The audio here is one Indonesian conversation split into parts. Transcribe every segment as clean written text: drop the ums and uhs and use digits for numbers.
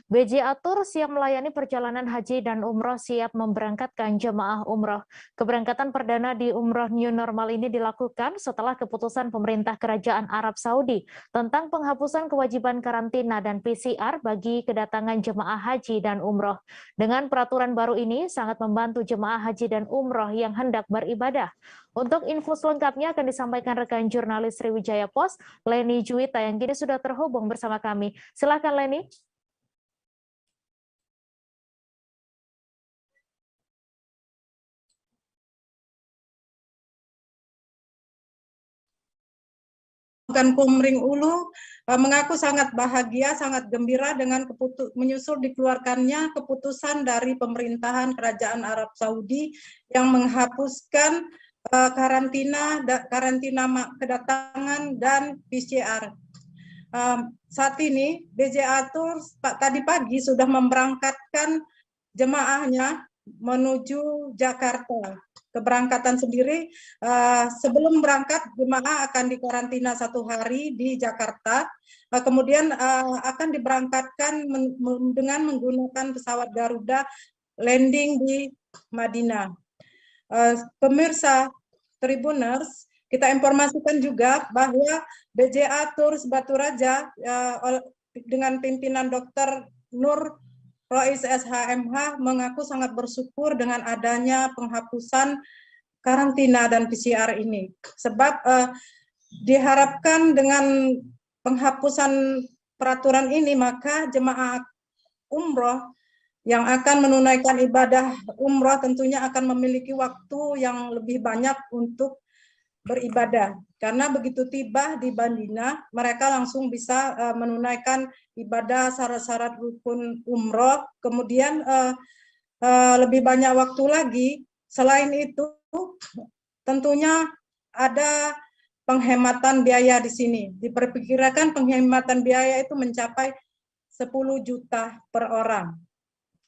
BJA Tour siap melayani perjalanan haji dan umroh siap memberangkatkan jemaah umroh. Keberangkatan perdana di umroh new normal ini dilakukan setelah keputusan pemerintah Kerajaan Arab Saudi tentang penghapusan kewajiban karantina dan PCR bagi kedatangan jemaah haji dan umroh. Dengan peraturan baru ini sangat membantu jemaah haji dan umroh yang hendak beribadah. Untuk info selengkapnya akan disampaikan rekan jurnalis Sriwijaya Post, Leni Juwita yang kini sudah terhubung bersama kami. Silakan Leni. Komering Ulu mengaku sangat bahagia, sangat gembira dengan menyusul dikeluarkannya keputusan dari pemerintahan Kerajaan Arab Saudi yang menghapuskan karantina kedatangan dan PCR. Saat ini BJA Tour tadi pagi sudah memberangkatkan jemaahnya menuju Jakarta. Keberangkatan sendiri sebelum berangkat jemaah akan dikarantina 1 hari di Jakarta, kemudian akan diberangkatkan dengan menggunakan pesawat Garuda landing di Madinah. Pemirsa Tribuners, kita informasikan juga bahwa BJA Tour Batu Raja dengan pimpinan Dr. Nur Rois SHMH mengaku sangat bersyukur dengan adanya penghapusan karantina dan PCR ini. Sebab diharapkan dengan penghapusan peraturan ini, maka jemaah umroh yang akan menunaikan ibadah umroh tentunya akan memiliki waktu yang lebih banyak untuk beribadah. Karena begitu tiba di Madinah, mereka langsung bisa menunaikan ibadah syarat-syarat rukun umroh, kemudian lebih banyak waktu lagi. Selain itu, tentunya ada penghematan biaya di sini. Diperkirakan penghematan biaya itu mencapai 10 juta per orang.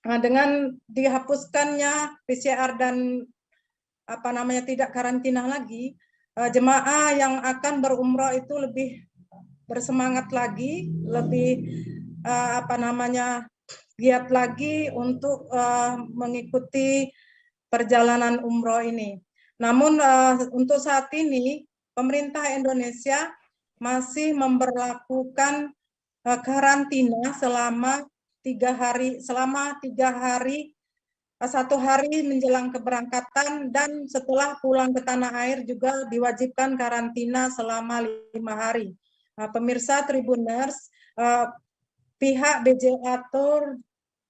Nah, dengan dihapuskannya PCR dan tidak karantina lagi, jemaah yang akan berumroh itu lebih bersemangat lagi, lebih giat lagi untuk mengikuti perjalanan umroh ini. Namun untuk saat ini pemerintah Indonesia masih memberlakukan karantina selama 3 hari, 1 hari menjelang keberangkatan, dan setelah pulang ke tanah air juga diwajibkan karantina selama 5 hari. Pemirsa Tribuners, pihak BJA Tour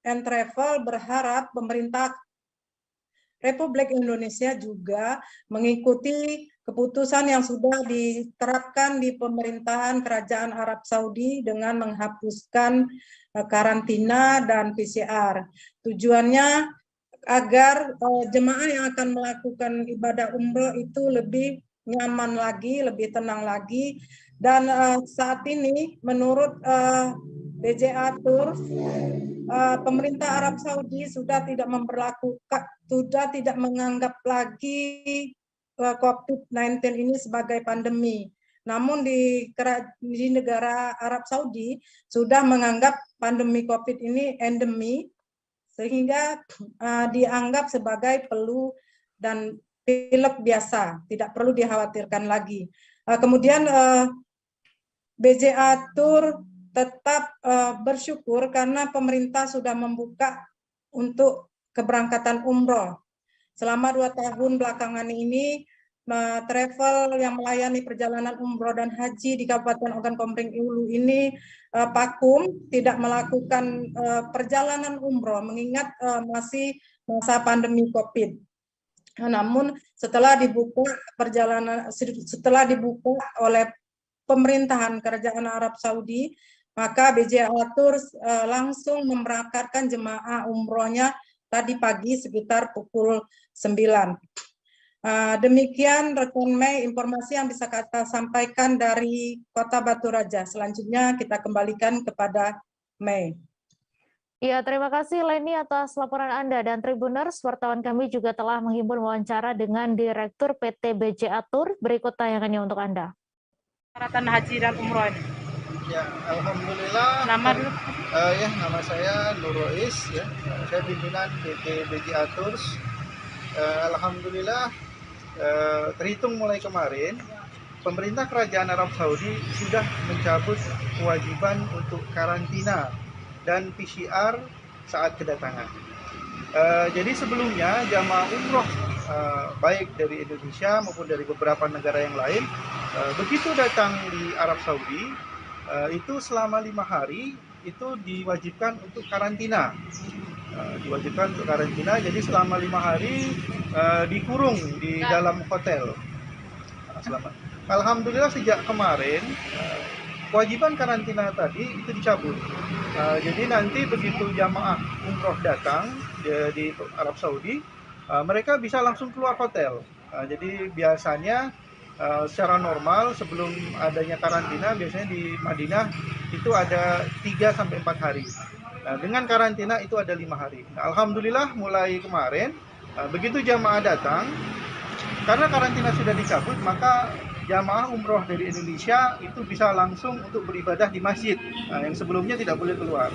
and Travel berharap pemerintah Republik Indonesia juga mengikuti keputusan yang sudah diterapkan di pemerintahan Kerajaan Arab Saudi dengan menghapuskan karantina dan PCR. Tujuannya agar jemaah yang akan melakukan ibadah umroh itu lebih nyaman lagi, lebih tenang lagi. Dan saat ini menurut BJA Tour, pemerintah Arab Saudi sudah tidak menganggap lagi COVID-19 ini sebagai pandemi. Namun di negara Arab Saudi sudah menganggap pandemi COVID ini endemi, sehingga dianggap sebagai flu dan pilek biasa, tidak perlu dikhawatirkan lagi. Kemudian BJA Tour tetap bersyukur karena pemerintah sudah membuka untuk keberangkatan umroh. Selama 2 tahun belakangan ini, travel yang melayani perjalanan umroh dan haji di Kabupaten Ogan Komering Ulu ini vakum, tidak melakukan perjalanan umroh mengingat masih masa pandemi COVID. Namun setelah dibuka oleh pemerintahan Kerajaan Arab Saudi, maka BJA Tour langsung memberangkatkan jemaah umrohnya tadi pagi sekitar pukul 9. Demikian rekan Mei informasi yang bisa kita sampaikan dari Kota Batu Raja. Selanjutnya kita kembalikan kepada Mei. Ya, terima kasih Leni atas laporan Anda dan Tribuners. Wartawan kami juga telah menghimpun wawancara dengan Direktur PT BJ Atur. Berikut tayangannya untuk Anda. Persyaratan haji dan umroh ini. Ya, alhamdulillah. Nama dulu. Nama saya Nur Rois, ya. Saya pimpinan PT BJ Aturs. Alhamdulillah, terhitung mulai kemarin, pemerintah Kerajaan Arab Saudi sudah mencabut kewajiban untuk karantina dan PCR saat kedatangan. Jadi sebelumnya jamaah umroh baik dari Indonesia maupun dari beberapa negara yang lain, begitu datang di Arab Saudi, itu selama 5 hari itu diwajibkan untuk karantina. Jadi selama 5 hari dikurung di dalam hotel. Alhamdulillah sejak kemarin kewajiban karantina tadi itu dicabut. Jadi nanti begitu jamaah umroh datang di Arab Saudi, mereka bisa langsung keluar hotel. Jadi biasanya secara normal sebelum adanya karantina biasanya di Madinah itu ada 3-4 hari. Dengan karantina itu ada 5 hari. Alhamdulillah mulai kemarin begitu jamaah datang, karena karantina sudah dicabut, maka jamaah umroh dari Indonesia itu bisa langsung untuk beribadah di masjid yang sebelumnya tidak boleh keluar.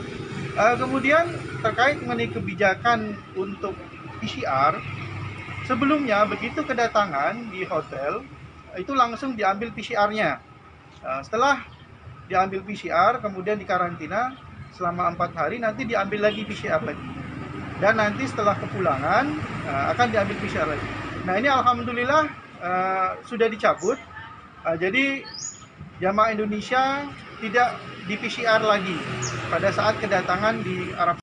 Kemudian terkait mengenai kebijakan untuk PCR, sebelumnya begitu kedatangan di hotel itu langsung diambil PCR-nya. Setelah diambil PCR, kemudian dikarantina selama 4 hari, nanti diambil lagi PCR lagi. Dan nanti setelah kepulangan akan diambil PCR lagi. Nah ini alhamdulillah sudah dicabut. Jadi jamaah Indonesia tidak di PCR lagi pada saat kedatangan di Arab